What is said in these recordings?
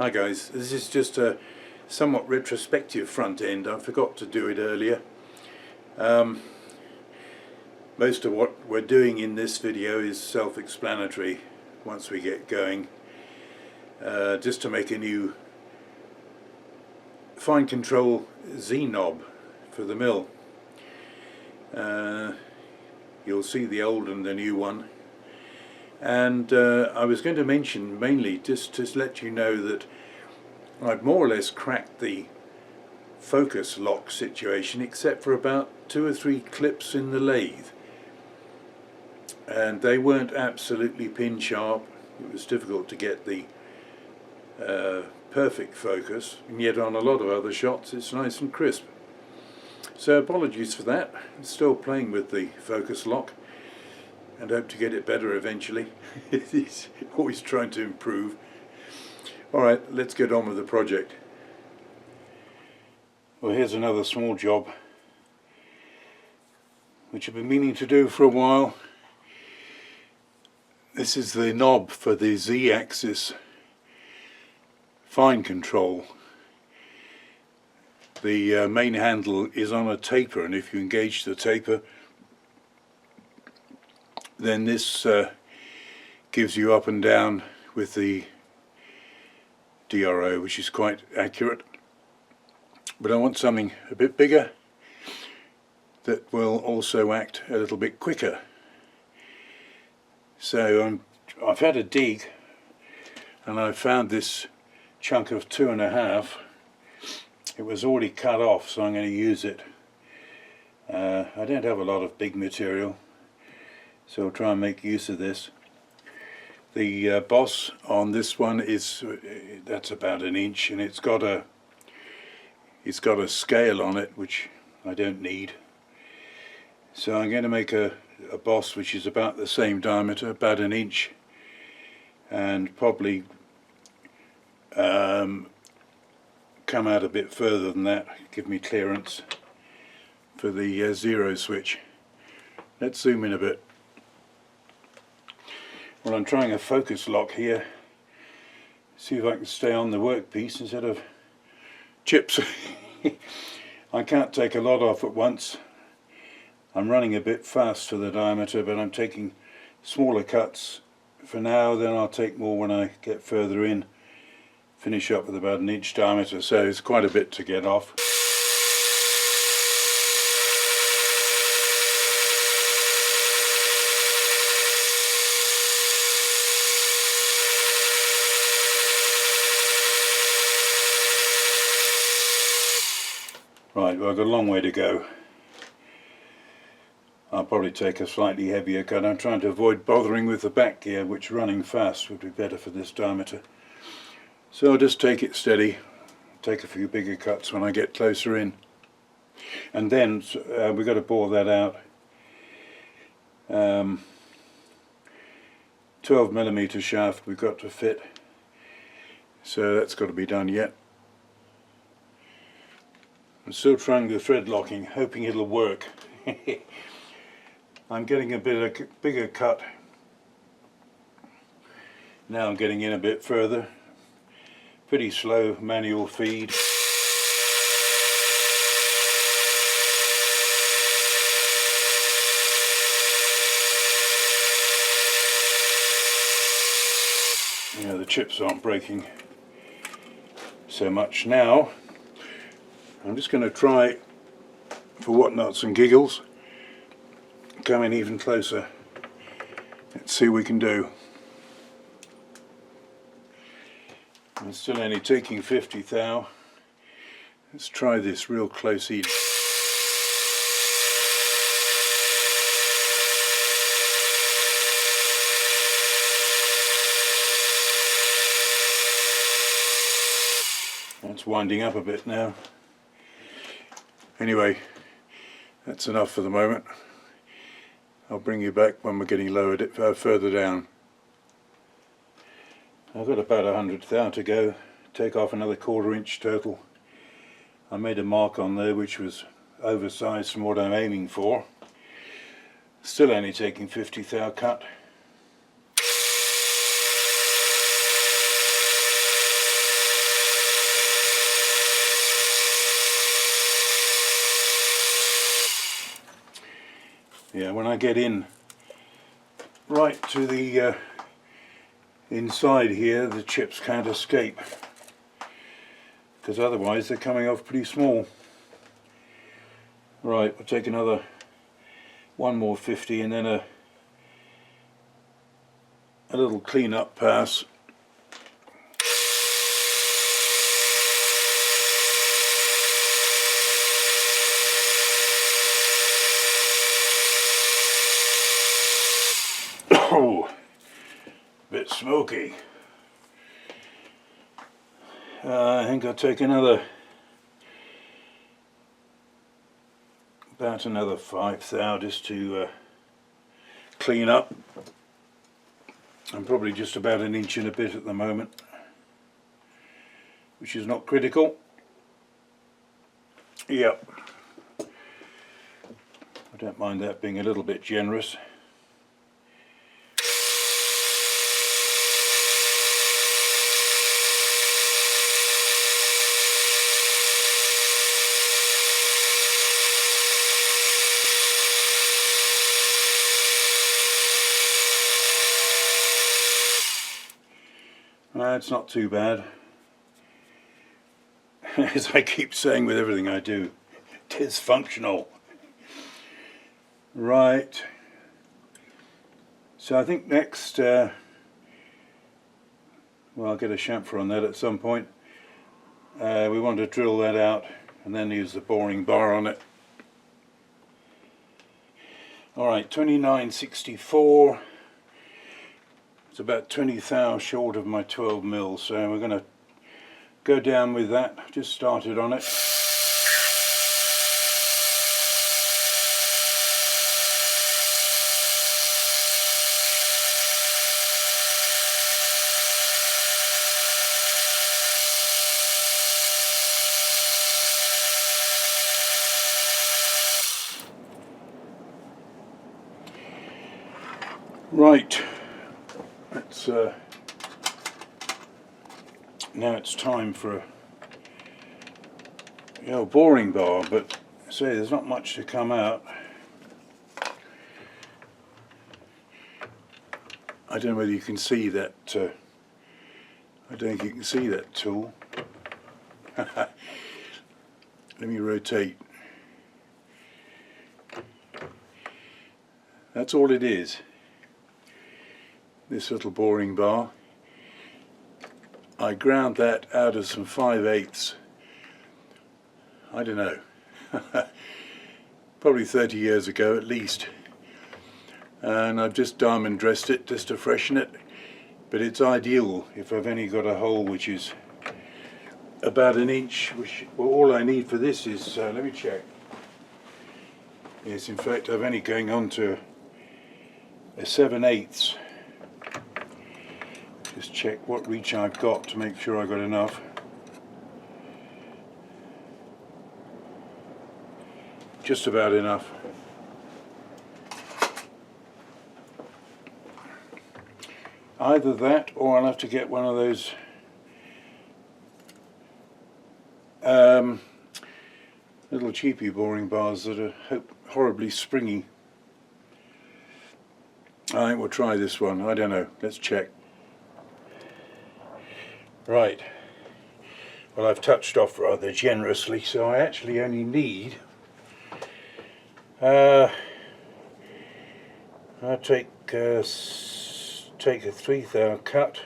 Hi guys, this is just a somewhat retrospective front end. I forgot to do it earlier. Most of what we're doing in this video is self-explanatory once we get going. Just to make a new fine control Z knob for the mill. You'll see the old and the new one. And I was going to mention mainly just to let you know that I've more or less cracked the focus lock situation, except for about 2 or 3 clips in the lathe, and they weren't absolutely pin sharp. It was difficult to get the perfect focus, and yet on a lot of other shots it's nice and crisp. So apologies for that. I'm still playing with the focus lock and hope to get it better eventually. It's always trying to improve. Alright, let's get on with the project. Well, here's another small job which I've been meaning to do for a while. This is the knob for the Z-axis fine control. The main handle is on a taper, and if you engage the taper, then this gives you up and down with the DRO, which is quite accurate. But I want something a bit bigger that will also act a little bit quicker. So I've had a dig, and I found this chunk of 2.5. It was already cut off, so I'm going to use it. I don't have a lot of big material, so I'll try and make use of this. The boss on this one that's about 1 inch, and it's got a scale on it which I don't need. So I'm going to make a boss which is about the same diameter, about 1 inch, and probably come out a bit further than that, give me clearance for the 0 switch. Let's zoom in a bit. Well, I'm trying a focus lock here. See if I can stay on the workpiece instead of chips. I can't take a lot off at once. I'm running a bit fast for the diameter, but I'm taking smaller cuts for now, then I'll take more when I get further in. Finish up with about 1 inch diameter, so it's quite a bit to get off. Right, well, I've got a long way to go. I'll probably take a slightly heavier cut. I'm trying to avoid bothering with the back gear, which running fast would be better for this diameter. So I'll just take it steady, take a few bigger cuts when I get closer in. And then we've got to bore that out. 12mm shaft we've got to fit. So that's got to be done yet. I'm still trying the thread locking, hoping it'll work. I'm getting a bit of bigger cut. Now I'm getting in a bit further. Pretty slow manual feed. You know, the chips aren't breaking so much now. I'm just going to try, for whatnots and giggles, come in even closer. Let's see what we can do. I'm still only taking 50 thou. Let's try this real close in. It's winding up a bit now. Anyway, that's enough for the moment. I'll bring you back when we're getting lowered further down. I've got about 100 thou to go. Take off another 1/4 inch total. I made a mark on there which was oversized from what I'm aiming for. Still only taking 50 thou cut. Yeah, when I get in right to the inside here, the chips can't escape, because otherwise they're coming off pretty small. Right, we'll take another one more 50 and then a little clean up pass. Oh, bit smoky. I think I'll take about another 5 thou just to clean up. I'm probably just about an inch and a bit at the moment, which is not critical. Yep, I don't mind that being a little bit generous. It's not too bad. As I keep saying with everything I do, dysfunctional. Right. So I think next, well, I'll get a chamfer on that at some point. We want to drill that out and then use the boring bar on it. Alright, 2964. It's about 20 thou short of my 12 mil, so we're going to go down with that. Just started on it. Right. Now it's time for a boring bar, but say there's not much to come out. I don't know whether you can see that. I don't think you can see that tool. Let me rotate. That's all it is. This little boring bar. I ground that out of some 5/8, I don't know, probably 30 years ago at least, and I've just diamond dressed it just to freshen it, but it's ideal if I've only got a hole which is about an inch, which well, all I need for this is, let me check, yes, in fact I've only going on to a 7/8. Just check what reach I've got to make sure I've got enough. Just about enough. Either that or I'll have to get one of those little cheapy boring bars that are horribly springy. I think we'll try this one. I don't know. Let's check. Right, well I've touched off rather generously, so I actually only need, I'll take a 3 thou cut,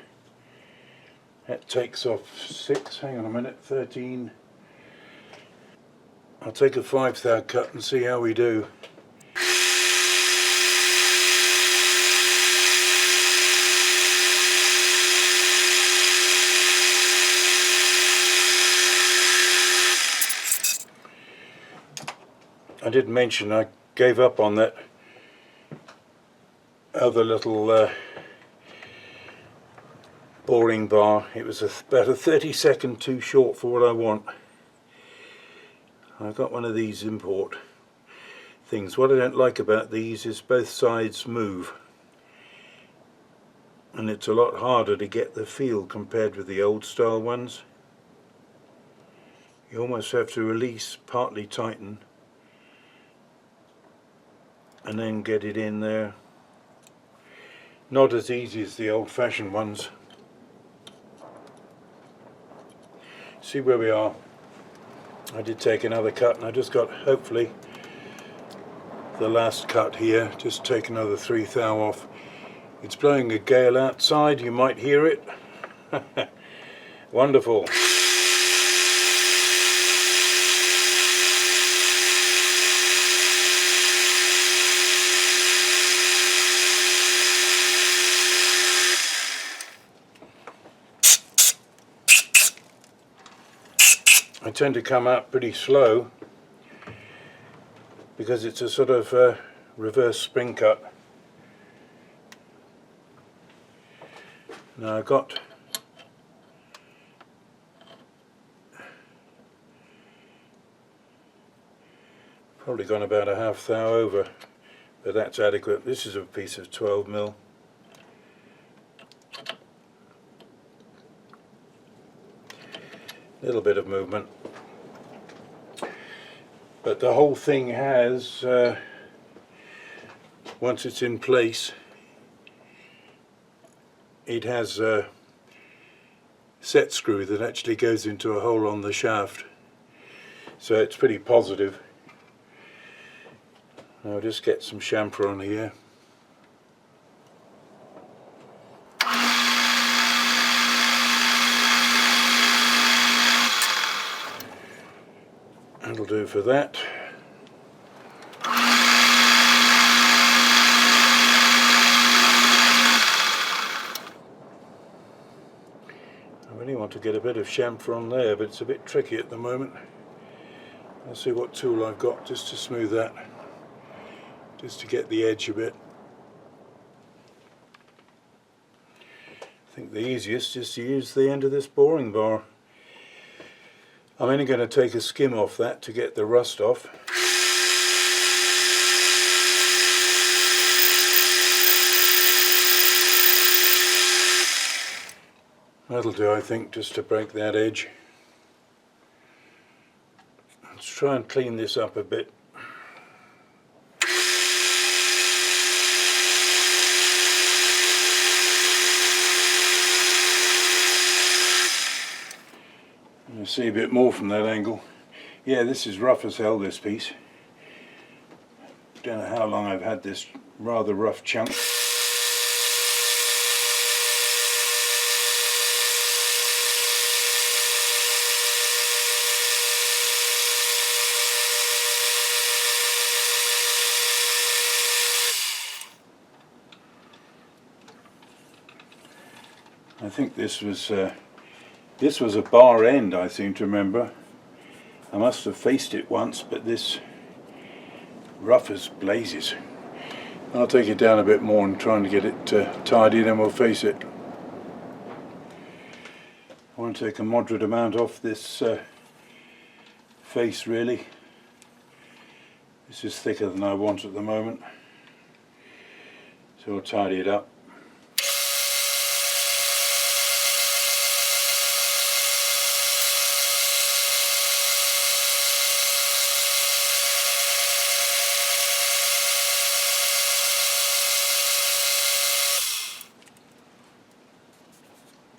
that takes off 6, hang on a minute, 13, I'll take a 5 thou cut and see how we do. I did mention I gave up on that other little boring bar. It was about a 30-second too short for what I want. I've got one of these import things. What I don't like about these is both sides move, and it's a lot harder to get the feel compared with the old style ones. You almost have to release, partly tighten. and then get it in there. Not as easy as the old-fashioned ones. See where we are. I did take another cut, and I just got, hopefully, the last cut here. Just take another 3 thou off. It's blowing a gale outside, you might hear it. Wonderful. I tend to come out pretty slow because it's a sort of reverse spring cut. Now I've got probably gone about a half thou over, but that's adequate. This is a piece of 12mm. Little bit of movement, but the whole thing has, once it's in place, it has a set screw that actually goes into a hole on the shaft, so it's pretty positive. I'll just get some chamfer on here. That'll do for that. I really want to get a bit of chamfer on there, but it's a bit tricky at the moment. I'll see what tool I've got just to smooth that, just to get the edge a bit. I think the easiest is to use the end of this boring bar. I'm only going to take a skim off that to get the rust off. That'll do, I think, just to break that edge. Let's try and clean this up a bit. You see a bit more from that angle. Yeah, this is rough as hell, this piece. Don't know how long I've had this rather rough chunk. I think this was a bar end, I seem to remember. I must have faced it once, but this rough as blazes. I'll take it down a bit more and try and get it tidy, then we'll face it. I want to take a moderate amount off this face, really. This is thicker than I want at the moment, so I'll tidy it up.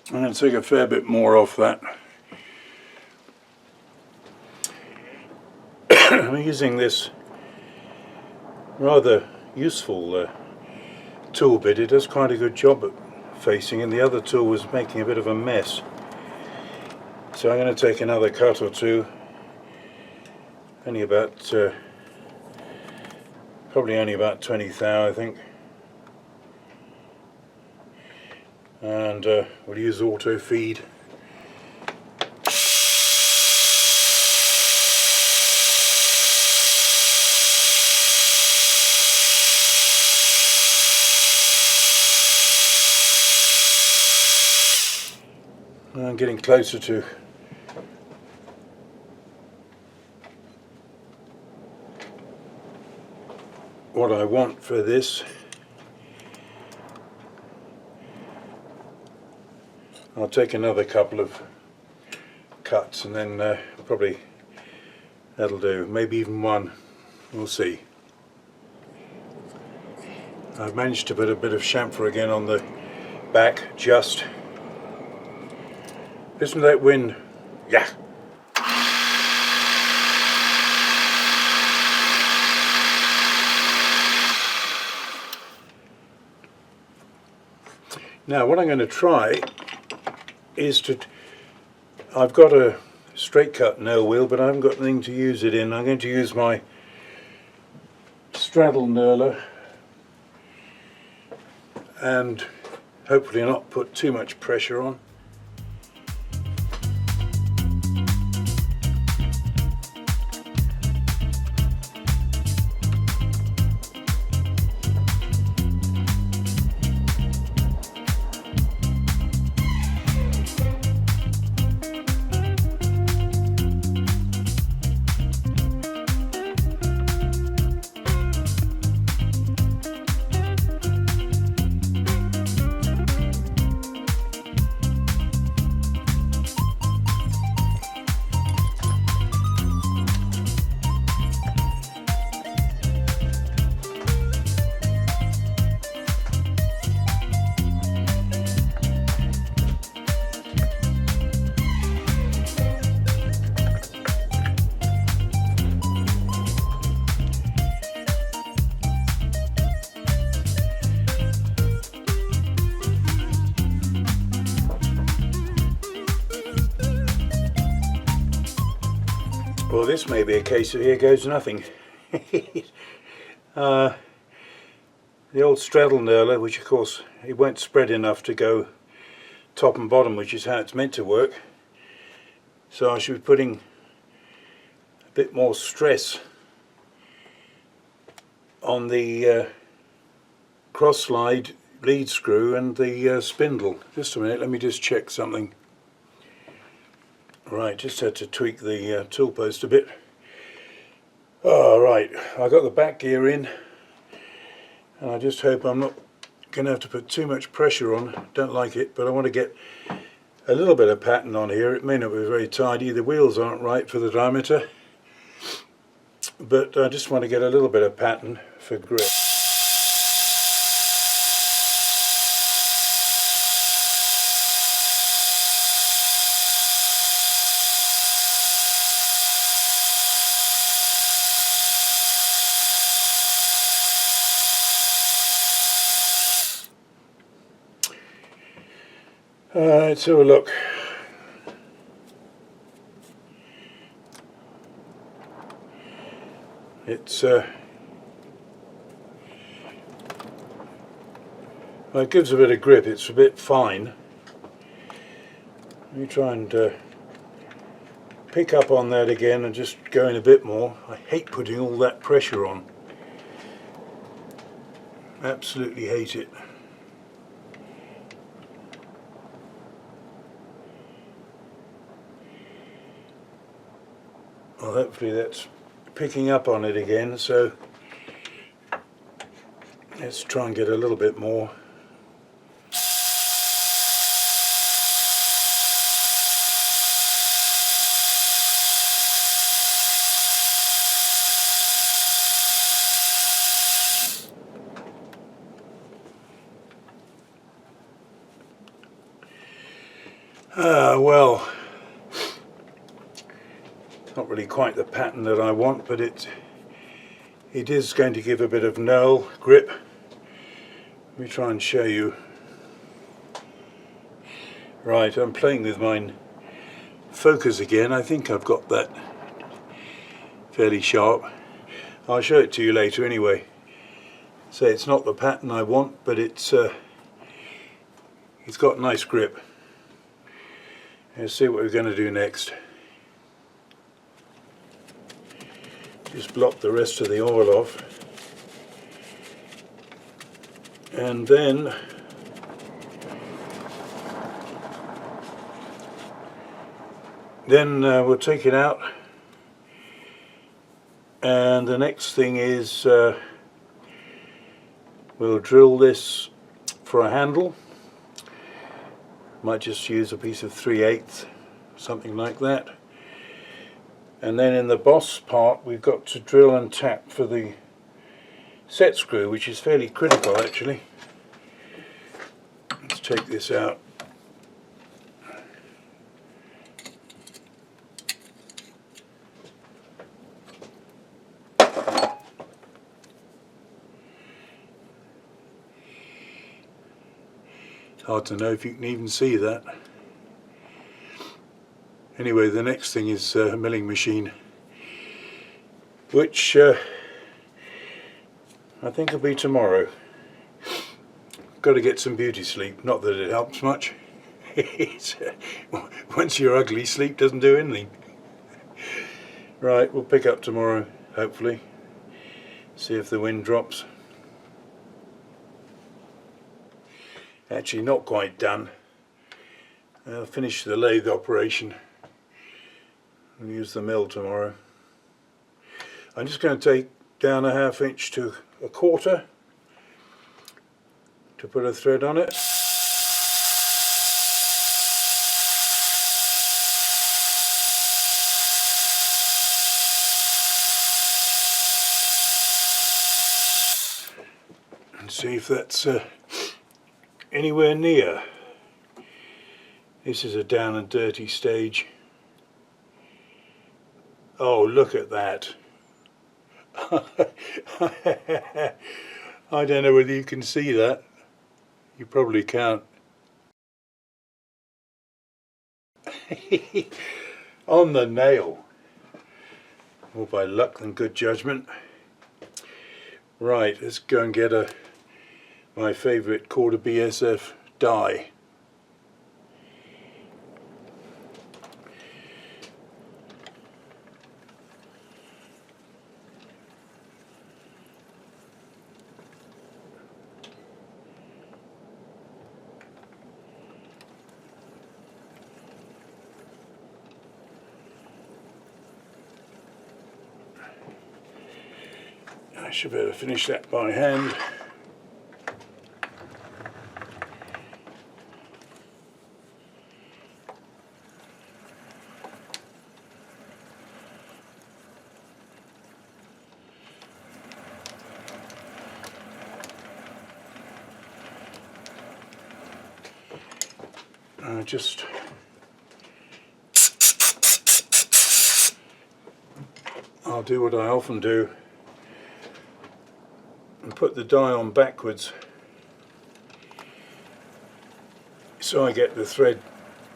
I'm going to take a fair bit more off that. I'm using this rather useful tool bit. It does quite a good job at facing, and the other tool was making a bit of a mess. So I'm going to take another cut or two. Only about, probably only about 20 thou, I think. And we'll use auto feed. I'm getting closer to what I want for this. I'll take another couple of cuts and then probably that'll do, maybe even one, we'll see. I've managed to put a bit of chamfer again on the back, just. Listen to that wind. Yeah. Now what I'm going to try is to, I've got a straight cut nail wheel but I haven't got anything to use it in. I'm going to use my straddle knurler and hopefully not put too much pressure on. Well, this may be a case of here goes nothing. The old straddle knurler, which of course it won't spread enough to go top and bottom, which is how it's meant to work. So I should be putting a bit more stress on the cross slide lead screw and the spindle. Just a minute, let me just check something. Right, just had to tweak the tool post a bit. Right, I got the back gear in and I just hope I'm not going to have to put too much pressure on. Don't like it, but I want to get a little bit of pattern on here. It may not be very tidy, the wheels aren't right for the diameter, but I just want to get a little bit of pattern for grip. Let's have a look. It's well, it gives a bit of grip. It's a bit fine. Let me try and pick up on that again and just go in a bit more. I hate putting all that pressure on. Absolutely hate it. Well, hopefully that's picking up on it again, so let's try and get a little bit more. Well, not really quite the pattern that I want, but it is going to give a bit of knurl grip. Let me try and show you. Right, I'm playing with my focus again. I think I've got that fairly sharp. I'll show it to you later anyway. So it's not the pattern I want, but it's got nice grip. Let's see what we're going to do next. Just block the rest of the oil off, and then we'll take it out, and the next thing is we'll drill this for a handle. Might just use a piece of 3/8, something like that. And then in the boss part we've got to drill and tap for the set screw, which is fairly critical actually. Let's take this out. Hard to know if you can even see that. Anyway, the next thing is a milling machine, which I think will be tomorrow. Got to get some beauty sleep, not that it helps much. Once you're ugly, sleep doesn't do anything. Right, we'll pick up tomorrow, hopefully. See if the wind drops. Actually not quite done. I'll finish the lathe operation and use the mill tomorrow. I'm just going to take down a 1/2 inch to a 1/4 to put a thread on it. And see if that's anywhere near. This is a down and dirty stage. Oh, look at that. I don't know whether you can see that. You probably can't. On the nail. More by luck than good judgment. Right, let's go and get my favourite 1/4 BSF die. I should better finish that by hand. I'll do what I often do and put the die on backwards so I get the thread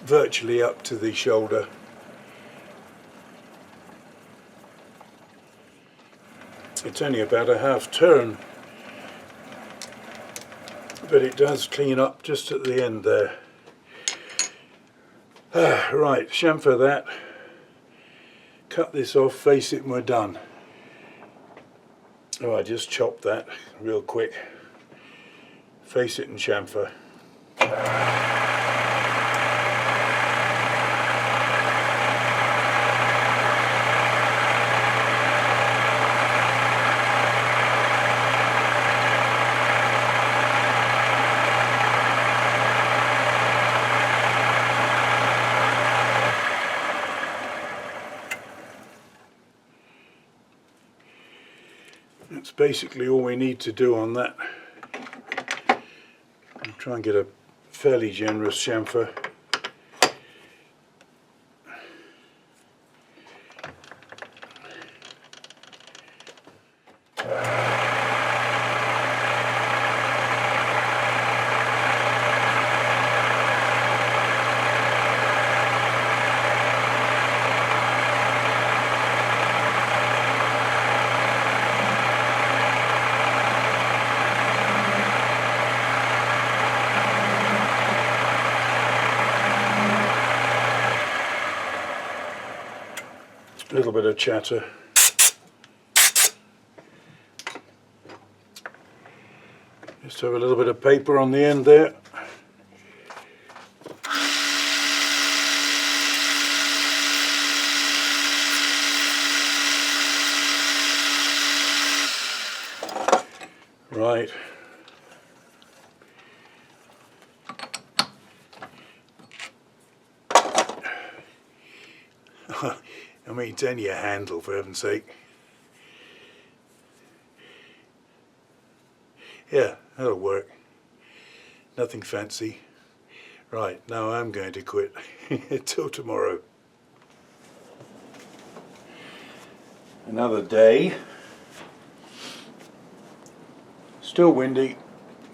virtually up to the shoulder. It's only about a 1/2 turn, but it does clean up just at the end there. Right, chamfer that, cut this off, face it, and we're done. Oh, I just chopped that real quick. Face it and chamfer. That's basically all we need to do on that. I'll try and get a fairly generous chamfer. A little bit of chatter. Just have a little bit of paper on the end there. Right. I mean, it's only a handle, for heaven's sake. Yeah, that'll work. Nothing fancy. Right, now I'm going to quit. Till tomorrow. Another day. Still windy,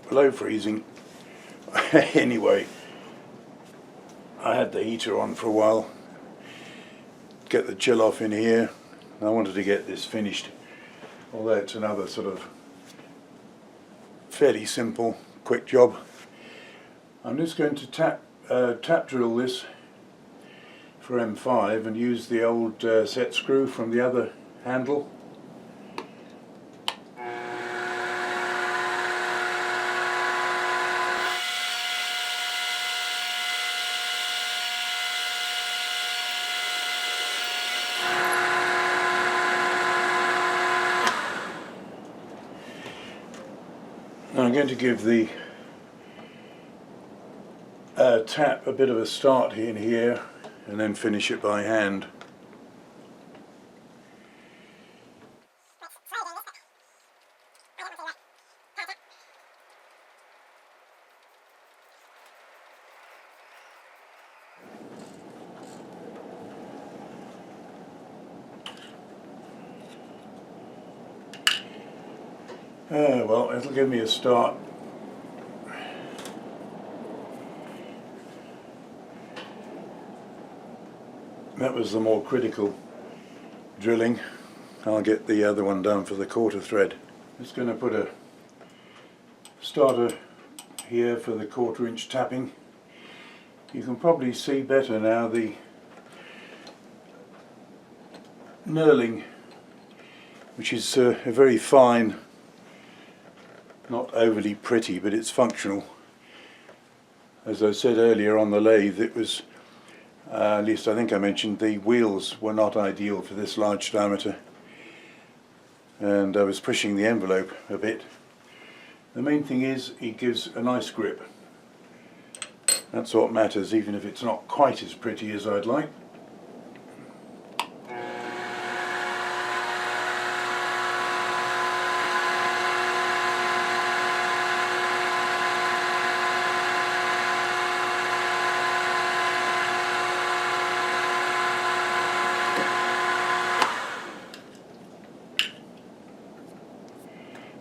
below freezing. Anyway, I had the heater on for a while. Get the chill off in here. I wanted to get this finished. Although it's another sort of fairly simple, quick job. I'm just going to tap drill this for M5 and use the old set screw from the other handle. Now I'm going to give the tap a bit of a start in here and then finish it by hand. Well, it'll give me a start. That was the more critical drilling. I'll get the other one done for the quarter thread. Just going to put a starter here for the 1/4 inch tapping. You can probably see better now the knurling, which is a very fine, not overly pretty, but it's functional. As I said earlier on the lathe, it was, at least I think I mentioned, the wheels were not ideal for this large diameter, and I was pushing the envelope a bit. The main thing is it gives a nice grip. That's what matters, even if it's not quite as pretty as I'd like.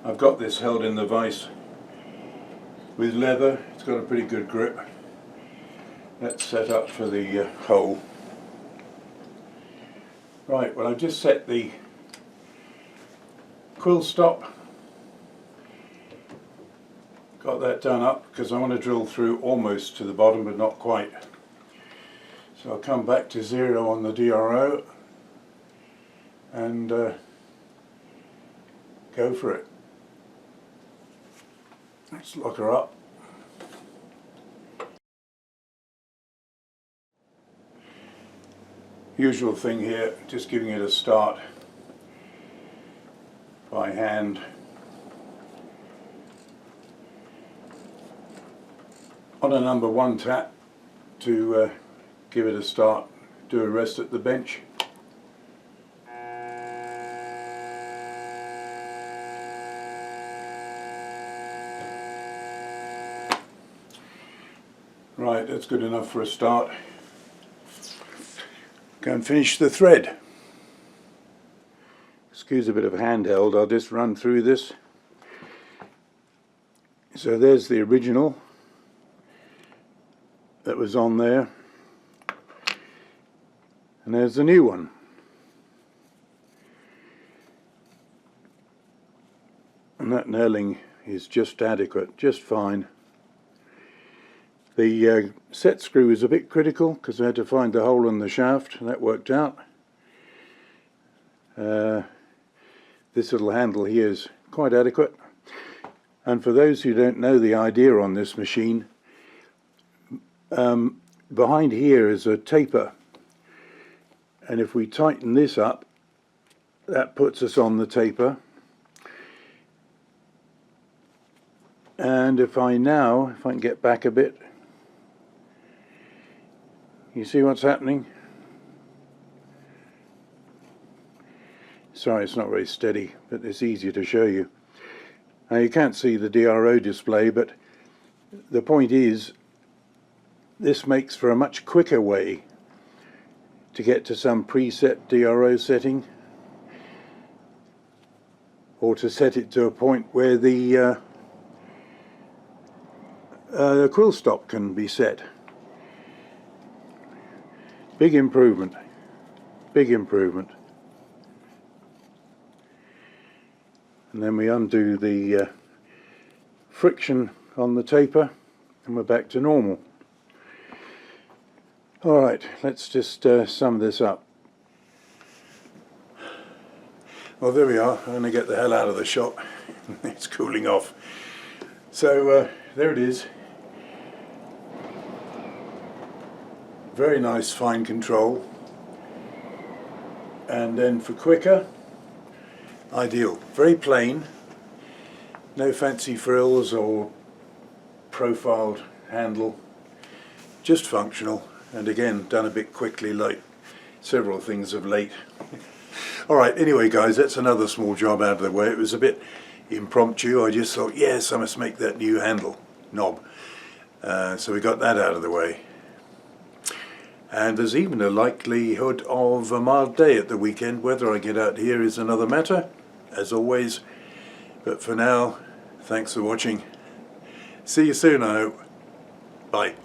I've got this held in the vise with leather. It's got a pretty good grip. That's set up for the hole. Right, well, I've just set the quill stop. Got that done up because I want to drill through almost to the bottom but not quite. So I'll come back to 0 on the DRO and go for it. Let's lock her up. Usual thing here, just giving it a start by hand. On a number 1 tap to give it a start, do a rest at the bench. Right, that's good enough for a start. Go and finish the thread. Excuse a bit of handheld, I'll just run through this. So there's the original that was on there, and there's the new one. And that knurling is just adequate, just fine. The set screw is a bit critical because I had to find the hole in the shaft, and that worked out. This little handle here is quite adequate. And for those who don't know the idea on this machine, behind here is a taper, and if we tighten this up, that puts us on the taper. And if I can get back a bit, you see what's happening? Sorry, it's not very steady, but it's easier to show you. Now you can't see the DRO display, but the point is this makes for a much quicker way to get to some preset DRO setting, or to set it to a point where the quill stop can be set. Big improvement, big improvement. And then we undo the friction on the taper and we're back to normal. Alright, let's just sum this up. Well, there we are. I'm going to get the hell out of the shop. It's cooling off. So there it is. Very nice fine control. And then for quicker, ideal. Very plain. No fancy frills or profiled handle. Just functional. And again, done a bit quickly, like several things of late. Alright, anyway guys, that's another small job out of the way. It was a bit impromptu. I just thought, yes, I must make that new handle knob. So we got that out of the way. And there's even a likelihood of a mild day at the weekend. Whether I get out here is another matter, as always. But for now, thanks for watching. See you soon, I hope. Bye.